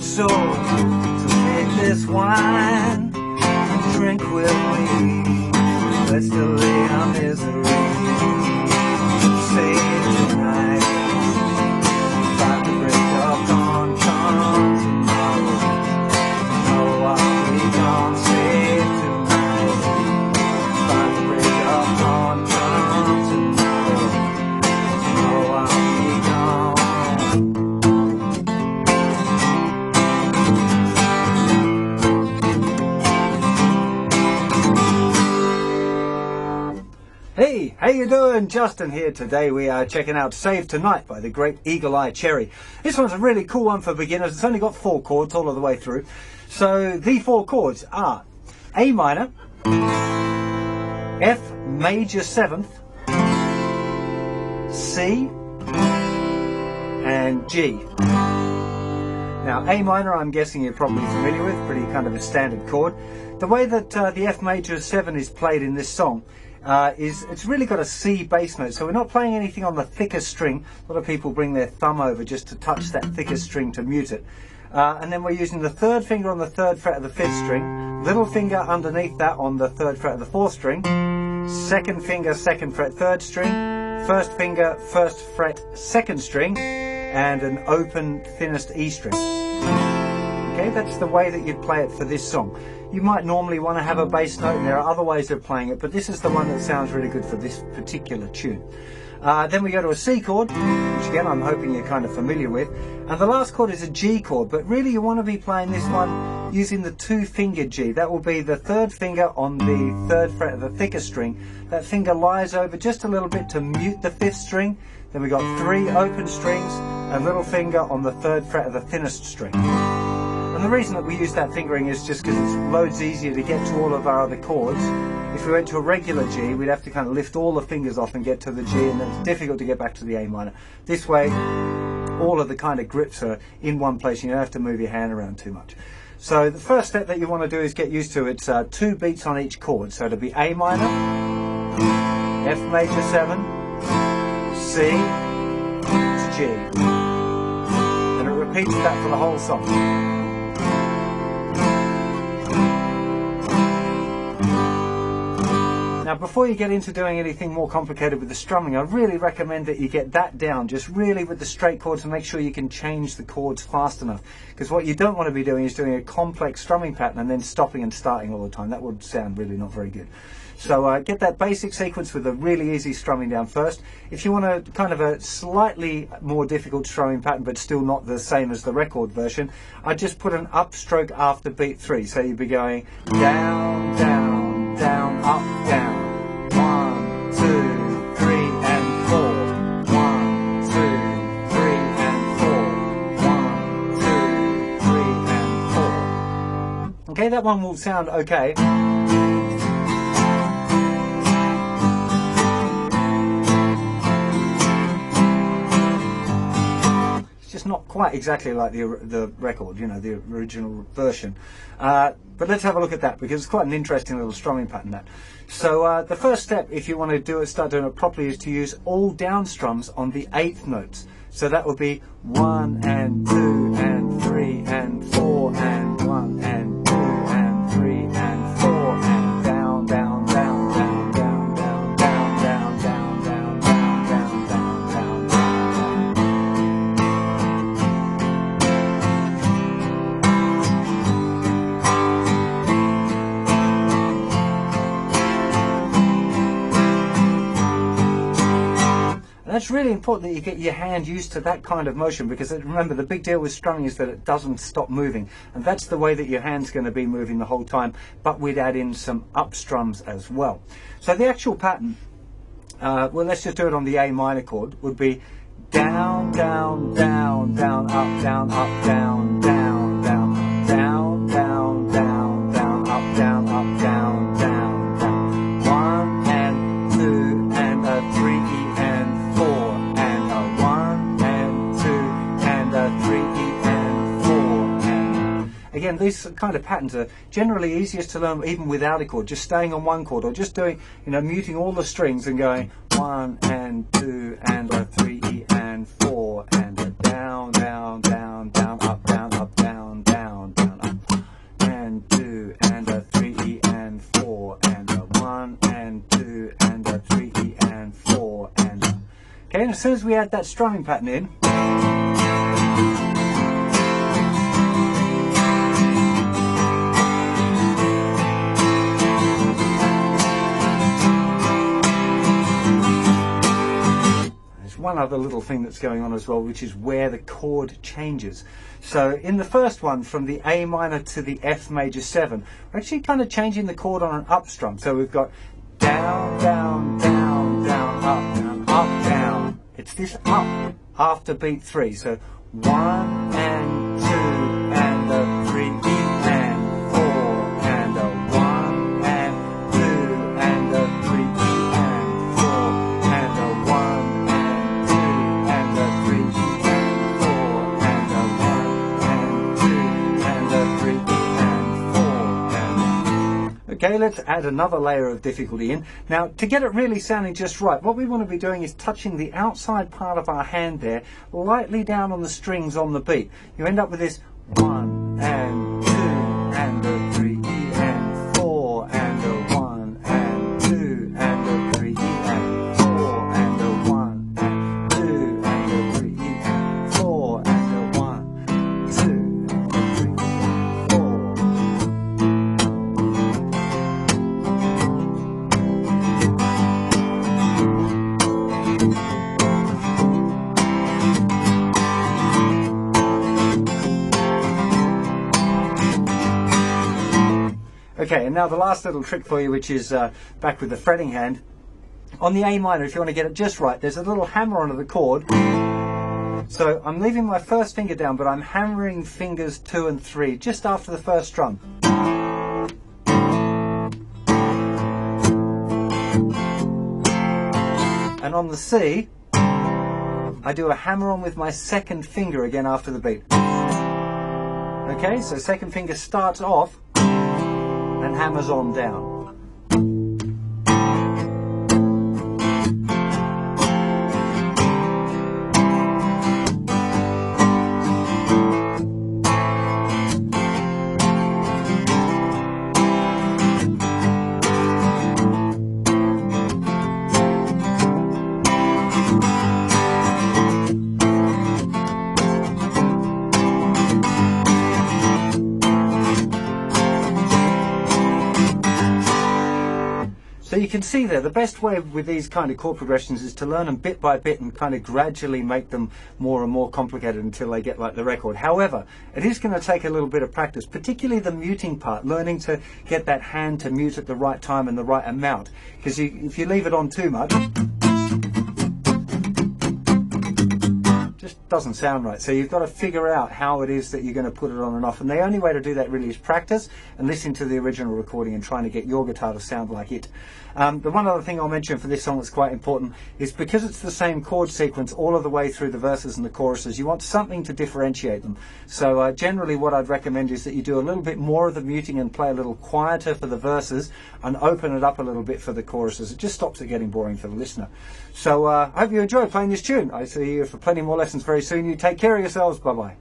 So, take this wine, drink with me, let's delay our misery. Say tonight, about the break of dawn, come tomorrow. No, I'll be gone. Say tonight, about the break of dawn, come tomorrow. No, I'll be gone. Hey, how you doing? Justin here. Today we are checking out Save Tonight by the great Eagle Eye Cherry. This one's a really cool one for beginners. It's only got 4 chords all of the way through. So the 4 chords are A minor, F major 7th, C, and G. Now A minor, I'm guessing you're probably familiar with, pretty kind of a standard chord. The way that the F major 7 is played in this song is it's really got a C bass note, so we're not playing anything on the thicker string. A lot of people bring their thumb over just to touch that thicker string to mute it. And then we're using the 3rd finger on the 3rd fret of the 5th string, little finger underneath that on the 3rd fret of the 4th string, 2nd finger 2nd fret 3rd string, 1st finger 1st fret 2nd string, and an open thinnest E string. Okay, that's the way that you'd play it for this song. You might normally want to have a bass note, and there are other ways of playing it, but this is the one that sounds really good for this particular tune. Then we go to a C chord, which again I'm hoping you're kind of familiar with, and the last chord is a G chord, but really you want to be playing this one using the 2-finger G. That will be the 3rd finger on the 3rd fret of the thicker string. That finger lies over just a little bit to mute the 5th string. Then we got 3 open strings, a little finger on the 3rd fret of the thinnest string. And the reason that we use that fingering is just because it's loads easier to get to all of our other chords. If we went to a regular G, we'd have to kind of lift all the fingers off and get to the G, and it's difficult to get back to the A minor. This way, all of the kind of grips are in one place, and you don't have to move your hand around too much. So the first step that you want to do is get used to, it's 2 beats on each chord. So it'll be A minor, F major 7, C, to G. And it repeats that for the whole song. Now before you get into doing anything more complicated with the strumming, I really recommend that you get that down just really with the straight chords and make sure you can change the chords fast enough. Because what you don't want to be doing is doing a complex strumming pattern and then stopping and starting all the time. That would sound really not very good. So get that basic sequence with a really easy strumming down first. If you want a kind of a slightly more difficult strumming pattern but still not the same as the record version, I just put an upstroke after beat 3. So you'd be going down, down, down, up, down. 1, 2, 3 and 4. 1, 2, 3 and 4. 1, 2, 3 and 4. Okay, that one will sound okay. It's not quite exactly like the record, you know, the original version. But let's have a look at that, because it's quite an interesting little strumming pattern, that. So the first step, if you want to start doing it properly, is to use all down strums on the 8th notes. So that would be 1 and 2 and 3 and 4 and 1 and 2 and 3 and 4 and down, down, down, down, down, down, down, down, down, down, down, down, down, down, down. That's really important that you get your hand used to that kind of motion, because remember, the big deal with strumming is that it doesn't stop moving, and that's the way that your hand's going to be moving the whole time, but we'd add in some up strums as well. So the actual pattern, well, let's just do it on the A minor chord, would be down, down, down, down, up, down, up, down, down, down, down, down, down, down, up, down, up, down, down, down. 1 and 2 and a 3 and 4 and a 1 and 2 and a 3 and 4 and again, these kind of patterns are generally easiest to learn even without a chord, just staying on one chord, or just doing, you know, muting all the strings and going 1 and 2 and a 3 and 4 and a down, down, down, down, up, down, and as soon as we add that strumming pattern in, one other little thing that's going on as well, which is where the chord changes. So in the first one, from the A minor to the F major 7, we're actually kind of changing the chord on an up strum. So we've got down, down, down, down, up, down, up, down. It's this up after beat 3. So 1 and 2 and a 3 and 4 and a 1 and 2 and a 3 and 4 and a 1 and a 3 and 4 and a 1 and 2 and a 3 and 4 and... Okay, let's add another layer of difficulty in. Now, to get it really sounding just right, what we want to be doing is touching the outside part of our hand there lightly down on the strings on the beat. You end up with this 1 and 2 and a 3 and 4 and a 1 and 2 and a 3 and 4 and a 1 and 2 and a 3 and 4 and a 1, 2 and a 3 and 4. Okay, and now the last little trick for you, which is back with the fretting hand. On the A minor, if you want to get it just right, there's a little hammer onto the chord. So I'm leaving my first finger down, but I'm hammering fingers 2 and 3 just after the first strum. And on the C, I do a hammer on with my second finger again after the beat. Okay, so second finger starts off and hammers on down. So you can see there, the best way with these kind of chord progressions is to learn them bit by bit and kind of gradually make them more and more complicated until they get like the record. However, it is going to take a little bit of practice, particularly the muting part, learning to get that hand to mute at the right time and the right amount. Because if you leave it on too much, just doesn't sound right. So you've got to figure out how it is that you're going to put it on and off. And the only way to do that really is practice and listen to the original recording and trying to get your guitar to sound like it. The one other thing I'll mention for this song that's quite important is because it's the same chord sequence all of the way through the verses and the choruses, you want something to differentiate them. So generally what I'd recommend is that you do a little bit more of the muting and play a little quieter for the verses and open it up a little bit for the choruses. It just stops it getting boring for the listener. So I hope you enjoy playing this tune. I see you for plenty more lessons very soon. You take care of yourselves. Bye-bye.